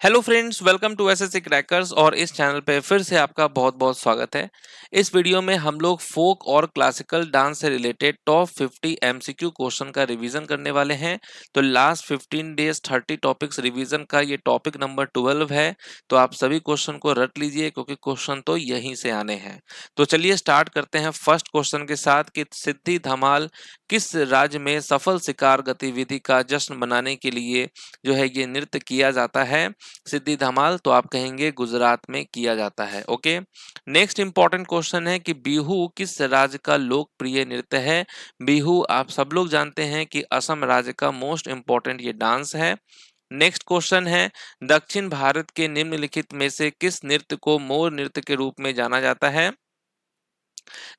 Hello friends, welcome to SSC crackers. और इस channel पे फिर से आपका बहुत बहुत स्वागत है। इस वीडियो में हम लोग फोक और क्लासिकल डांस से रिलेटेड टॉप 50 एमसीक्यू क्वेश्चन का रिवीजन करने वाले हैं। तो लास्ट 15 डेज 30 टॉपिक्स रिवीजन का ये टॉपिक नंबर 12 है। तो आप सभी क्वेश्चन को रट लीजिए क्योंकि क्वेश्चन तो यहीं से आने हैं। तो चलिए स्टार्ट करते हैं फर्स्ट क्वेश्चन के साथ कि सिद्धि धमाल किस राज्य में सफल शिकार गतिविधि का जश्न मनाने के लिए जो है ये नृत्य किया जाता है। सिद्धि धमाल तो आप कहेंगे गुजरात में किया जाता है। ओके, नेक्स्ट इंपॉर्टेंट क्वेश्चन है कि बिहू किस राज्य का लोकप्रिय नृत्य है। बिहू आप सब लोग जानते हैं कि असम राज्य का मोस्ट इंपॉर्टेंट ये डांस है। नेक्स्ट क्वेश्चन है दक्षिण भारत के निम्नलिखित में से किस नृत्य को मोर नृत्य के रूप में जाना जाता है।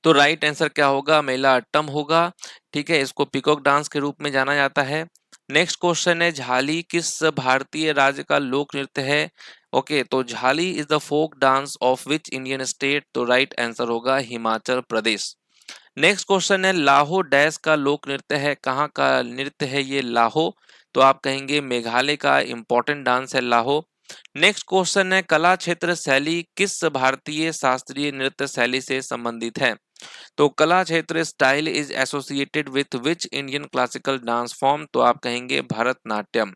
तो राइट आंसर क्या होगा, मेला अट्टम होगा। ठीक है, इसको पिकॉक डांस के रूप में जाना जाता है। नेक्स्ट क्वेश्चन है झाली किस भारतीय राज्य का लोक नृत्य है। ओके, तो Jhali is the folk dance of which Indian state. तो राइट आंसर होगा हिमाचल प्रदेश। नेक्स्ट क्वेश्चन है लाहो डैश का लोक नृत्य है। कहाँ का नृत्य है ये लाहो। तो आप कहेंगे मेघालय का इंपॉर्टेंट डांस है लाहो। नेक्स्ट क्वेश्चन है कला क्षेत्र शैली किस भारतीय शास्त्रीय नृत्य शैली से संबंधित है। तो कला क्षेत्र style is associated with which Indian classical dance form. तो आप कहेंगे भरतनाट्यम।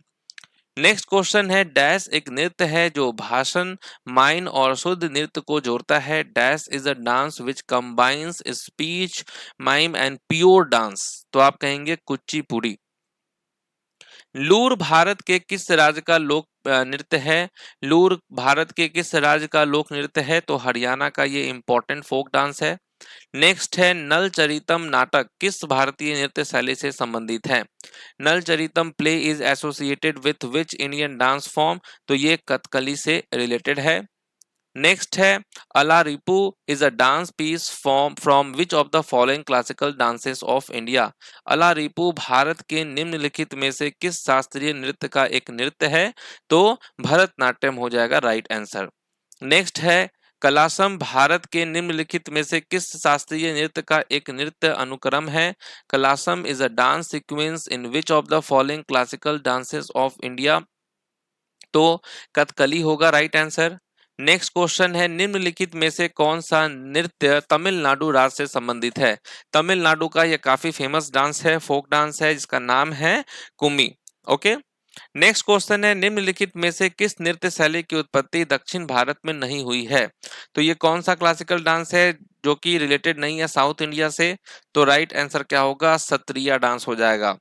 नेक्स्ट क्वेश्चन है डैश एक नृत्य है जो भाषण माइन और शुद्ध नृत्य को जोड़ता है। Dash is a dance which combines speech mime and pure dance. तो आप कहेंगे कुचिपुड़ी। लूर भारत के किस राज्य का लोक नृत्य है। लूर भारत के किस राज्य का लोक नृत्य है। तो हरियाणा का ये इंपॉर्टेंट फोक डांस है। नेक्स्ट है नल चरितम नाटक किस भारतीय नृत्य शैली से संबंधित है। Nala Charitam play is associated with which Indian dance form. तो ये कथकली से रिलेटेड है। नेक्स्ट है Alarippu is a dance piece form from which of the following classical dances of India. Alarippu Bharat के निम्नलिखित में से किस शास्त्रीय नृत्य का एक नृत्य है। तो भरतनाट्यम हो जाएगा राइट आंसर। नेक्स्ट है कलासम भारत के निम्नलिखित में से किस शास्त्रीय नृत्य का एक नृत्य अनुक्रम है। Kalasam is a dance sequence in which of the following classical dances of India. तो कथकली होगा राइट आंसर। नेक्स्ट क्वेश्चन है निम्नलिखित में से कौन सा नृत्य तमिलनाडु राज्य से संबंधित है। तमिलनाडु का यह काफी फेमस डांस है, फोक डांस है जिसका नाम है कुमी। ओके, नेक्स्ट क्वेश्चन है निम्नलिखित में से किस नृत्य शैली की उत्पत्ति दक्षिण भारत में नहीं हुई है। तो ये कौन सा क्लासिकल डांस है जो कि रिलेटेड नहीं है साउथ इंडिया से। तो राइट आंसर क्या होगा, सत्रिया डांस हो जाएगा।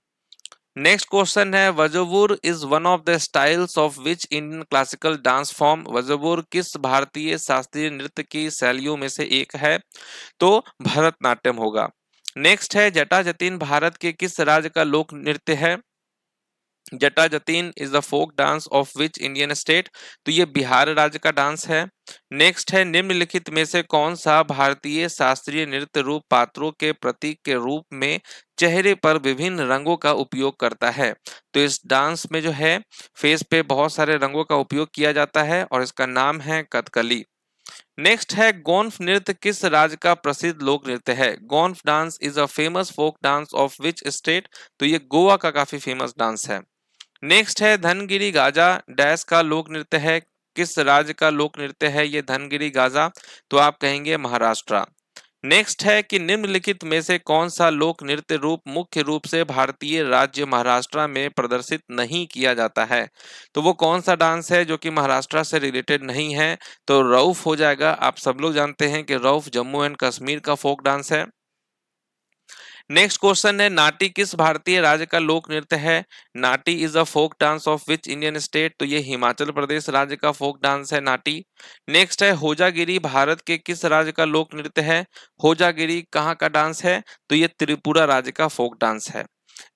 नेक्स्ट क्वेश्चन है Vazhuvoor is one of the styles of which Indian classical dance form. Vazhuvoor किस भारतीय शास्त्रीय नृत्य की शैलियों में से एक है। तो भरतनाट्यम होगा। नेक्स्ट है जटा जतीन भारत के किस राज्य का लोक नृत्य है। Jata Jatin is the folk dance of which Indian state. तो ये बिहार राज्य का डांस है। नेक्स्ट है निम्नलिखित में से कौन सा भारतीय शास्त्रीय नृत्य रूप पात्रों के प्रतीक के रूप में चेहरे पर विभिन्न रंगों का उपयोग करता है। तो इस डांस में जो है फेस पे बहुत सारे रंगों का उपयोग किया जाता है और इसका नाम है कथकली। नेक्स्ट है गोंफ नृत्य किस राज्य का प्रसिद्ध लोक नृत्य है। Goff dance is a famous folk dance of which state. तो ये गोवा का काफी फेमस डांस है। नेक्स्ट है धनगिरी गाजा डैश का लोक नृत्य है। किस राज्य का लोक नृत्य है ये धनगिरी गाजा। तो आप कहेंगे महाराष्ट्र। नेक्स्ट है कि निम्नलिखित में से कौन सा लोक नृत्य रूप मुख्य रूप से भारतीय राज्य महाराष्ट्र में प्रदर्शित नहीं किया जाता है। तो वो कौन सा डांस है जो कि महाराष्ट्र से रिलेटेड नहीं है। तो रऊफ हो जाएगा। आप सब लोग जानते हैं कि रऊफ जम्मू एंड कश्मीर का फोक डांस है। नेक्स्ट क्वेश्चन है नाटी किस भारतीय राज्य का लोक नृत्य है। Nati is a folk dance of which Indian state. तो ये हिमाचल प्रदेश राज्य का फोक डांस है नाटी। नेक्स्ट है होजागिरी भारत के किस राज्य का लोक नृत्य है। होजागिरी कहाँ का डांस है। तो ये त्रिपुरा राज्य का फोक डांस है।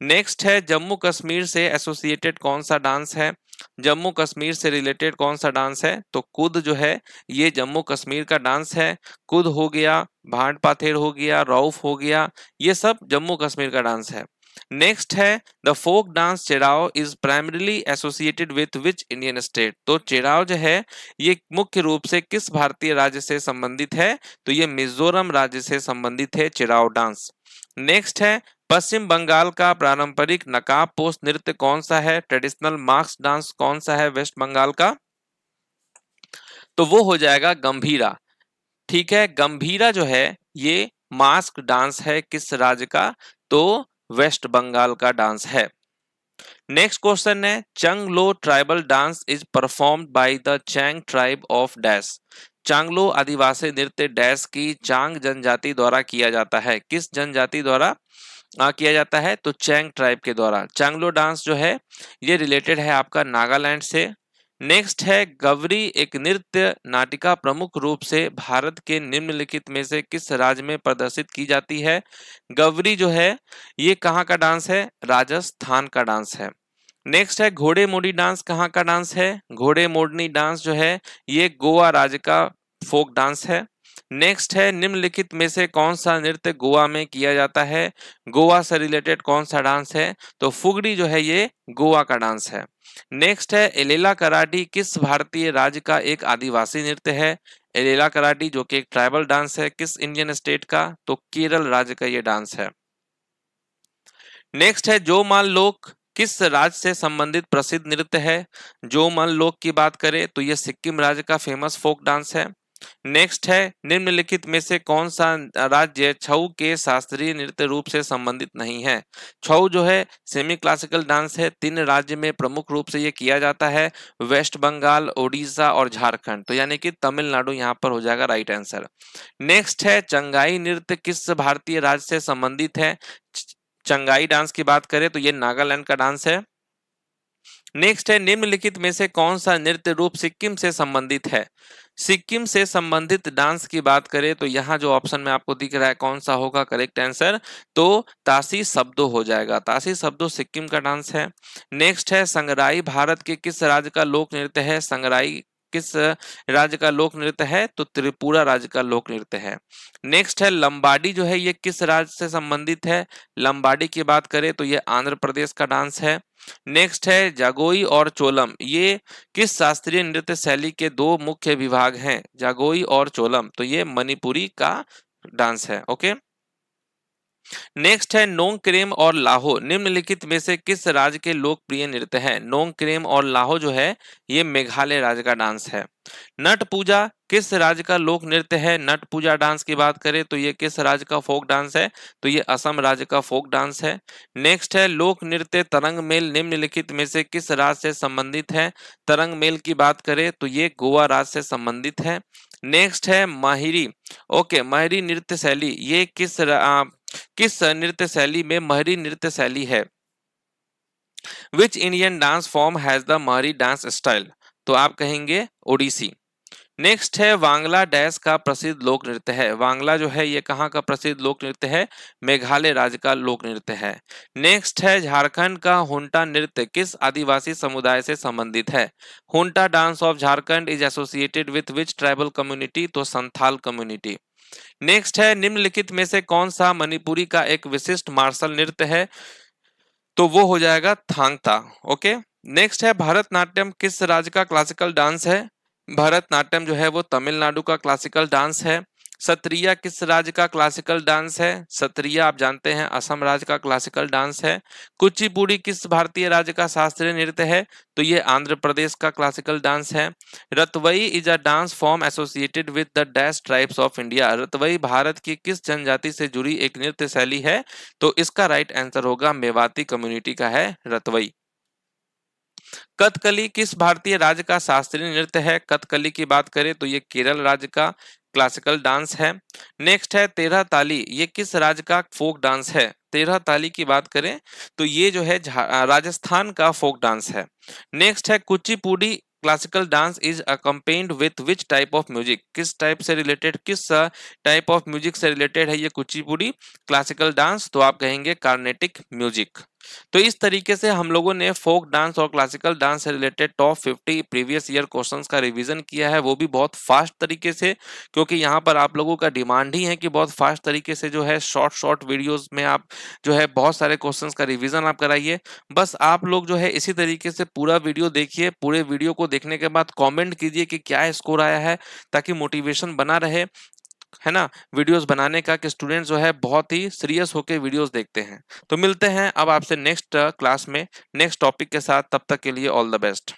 नेक्स्ट है जम्मू कश्मीर से एसोसिएटेड कौन सा डांस है। जम्मू कश्मीर से रिलेटेड कौन सा डांस है। तो कुद जो है ये जम्मू कश्मीर का डांस है। कुद हो गया, भाट पाथेर हो गया, रऊफ हो गया, ये सब जम्मू कश्मीर का डांस है। नेक्स्ट है the folk dance Cheraw is primarily associated with which Indian state. तो चेराव जो है ये मुख्य रूप से किस भारतीय राज्य से संबंधित है। तो ये मिजोरम राज्य से संबंधित है चेराव डांस। नेक्स्ट है पश्चिम बंगाल का पारंपरिक नकाब पोस्ट नृत्य कौन सा है। ट्रेडिशनल मास्क डांस कौन सा है वेस्ट बंगाल का। तो वो हो जाएगा गंभीरा। ठीक है, गंभीरा जो है ये मास्क डांस है किस राज्य का? तो वेस्ट बंगाल का डांस है। नेक्स्ट क्वेश्चन है, Changlo tribal dance is performed by the Chang tribe of dash. Changlo आदिवासी नृत्य डैश की चांग जनजाति द्वारा किया जाता है। किस जनजाति द्वारा किया जाता है? तो चैंग ट्राइब के द्वारा। चांगलो डांस जो है ये रिलेटेड है आपका नागालैंड से। नेक्स्ट है, गवरी एक नृत्य नाटिका प्रमुख रूप से भारत के निम्नलिखित में से किस राज्य में प्रदर्शित की जाती है? गवरी जो है ये कहाँ का डांस है? राजस्थान का डांस है। नेक्स्ट है, घोड़े मोड़ी डांस कहाँ का डांस है? घोड़े मोड़नी डांस जो है ये गोवा राज्य का फोक डांस है। नेक्स्ट है, निम्नलिखित में से कौन सा नृत्य गोवा में किया जाता है? गोवा से रिलेटेड कौन सा डांस है? तो फुगड़ी जो है ये गोवा का डांस है। नेक्स्ट है, एलेला कराटी किस भारतीय राज्य का एक आदिवासी नृत्य है? एलेला कराटी जो कि एक ट्राइबल डांस है, किस इंडियन स्टेट का? तो केरल राज्य का ये डांस है। नेक्स्ट है, जोमाल लोक किस राज्य से संबंधित प्रसिद्ध नृत्य है? जोमाल लोक की बात करें तो ये सिक्किम राज्य का फेमस फोक डांस है। नेक्स्ट है, निम्नलिखित में से कौन सा राज्य छऊ के शास्त्रीय नृत्य रूप से संबंधित नहीं है? छऊ जो है सेमी क्लासिकल डांस है, 3 राज्य में प्रमुख रूप से ये किया जाता है, वेस्ट बंगाल, ओडिशा और झारखंड। तो यानी कि तमिलनाडु यहाँ पर हो जाएगा राइट आंसर। नेक्स्ट है, चंगाई नृत्य किस भारतीय राज्य से संबंधित है? चंगाई डांस की बात करें तो ये नागालैंड का डांस है। नेक्स्ट है, निम्नलिखित में से कौन सा नृत्य रूप सिक्किम से संबंधित है? सिक्किम से संबंधित डांस की बात करें तो यहाँ जो ऑप्शन में आपको दिख रहा है कौन सा होगा करेक्ट आंसर? तो तासी शब्दो हो जाएगा। तासी शब्दो सिक्किम का डांस है। नेक्स्ट है, संगराई भारत के किस राज्य का लोक नृत्य है? संगराई किस राज्य का लोक नृत्य है? तो त्रिपुरा राज्य का लोक नृत्य है। नेक्स्ट है, लंबाडी जो है ये किस राज्य से संबंधित है? लंबाडी की बात करें तो ये आंध्र प्रदेश का डांस है। नेक्स्ट है, जागोई और चोलम ये किस शास्त्रीय नृत्य शैली के 2 मुख्य विभाग हैं? जागोई और चोलम तो ये मणिपुरी का डांस है। ओके। नेक्स्ट है, नोंगक्रेम और लाहो निम्नलिखित में से किस राज्य के लोकप्रिय नृत्य है? नोंगक्रेम और लाहो जो है ये मेघालय राज्य का डांस है। नट पूजा किस राज्य का लोक नृत्य है? नट पूजा डांस की बात करें तो ये किस राज्य का फोक डांस है? तो ये असम राज्य का फोक डांस है। नेक्स्ट है, लोक नृत्य तरंग मेल निम्नलिखित में से किस राज्य से संबंधित है? तरंग मेल की बात करें तो ये गोवा राज्य से संबंधित है। नेक्स्ट है, माहिरी। ओके, माहिरी नृत्य शैली ये किस नृत्य शैली में महरी नृत्य शैली है? Which Indian dance form has the Mahari dance style? तो आप कहेंगे ओडिसी। नेक्स्ट है, वांगला डैश का प्रसिद्ध लोक नृत्य है। वांगला जो है ये कहाँ का प्रसिद्ध लोक नृत्य है? मेघालय राज्य का लोक नृत्य है। नेक्स्ट है, झारखंड का हुंटा नृत्य किस आदिवासी समुदाय से संबंधित है? Hunta dance of Jharkhand is associated with which tribal community? तो संथाल कम्युनिटी। नेक्स्ट है, निम्नलिखित में से कौन सा मणिपुरी का एक विशिष्ट मार्शल नृत्य है? तो वो हो जाएगा थांगता। ओके। नेक्स्ट है, भरतनाट्यम किस राज्य का क्लासिकल डांस है? भरतनाट्यम जो है वो तमिलनाडु का क्लासिकल डांस है। सत्रिया किस राज्य का क्लासिकल डांस है? सत्रिया आप जानते हैं असम राज्य का क्लासिकल डांस है। कुचिपुड़ी किस भारतीय राज्य का शास्त्रीय नृत्य है? तो ये आंध्र प्रदेश का क्लासिकल डांस है। Ratvai is a dance form associated with the dash tribes of India. Ratvai Bharat की किस जनजाति से जुड़ी एक नृत्य शैली है? तो इसका राइट आंसर होगा मेवाती कम्युनिटी का है रतवई। कथकली किस भारतीय राज्य का शास्त्रीय नृत्य है? कथकली की बात करें तो ये केरल राज्य का क्लासिकल डांस है। नेक्स्ट है, तेरह ताली ये किस राज्य का फोक डांस है? तेरह ताली की बात करें तो ये जो है राजस्थान का फोक डांस है। नेक्स्ट है, Kuchipudi classical dance is accompanied with which type of music? किस टाइप से रिलेटेड किस टाइप ऑफ म्यूजिक से रिलेटेड है ये कुचिपुड़ी क्लासिकल डांस? तो आप कहेंगे कार्नेटिक म्यूजिक। तो इस तरीके से हम लोगों ने फोक डांस और क्लासिकल डांस से related top 50 previous year questions का रिवीजन किया है, वो भी बहुत फास्ट तरीके से, क्योंकि यहाँ पर आप लोगों का डिमांड ही है कि बहुत फास्ट तरीके से जो है शॉर्ट वीडियोस में आप जो है बहुत सारे क्वेश्चंस का रिवीजन आप कराइए। बस आप लोग जो है इसी तरीके से पूरा वीडियो देखिए, पूरे वीडियो को देखने के बाद कॉमेंट कीजिए कि क्या स्कोर आया है, ताकि मोटिवेशन बना रहे, है ना, वीडियोस बनाने का, कि स्टूडेंट्स जो है बहुत ही सीरियस होकर वीडियोस देखते हैं। तो मिलते हैं अब आपसे नेक्स्ट क्लास में नेक्स्ट टॉपिक के साथ, तब तक के लिए ऑल द बेस्ट।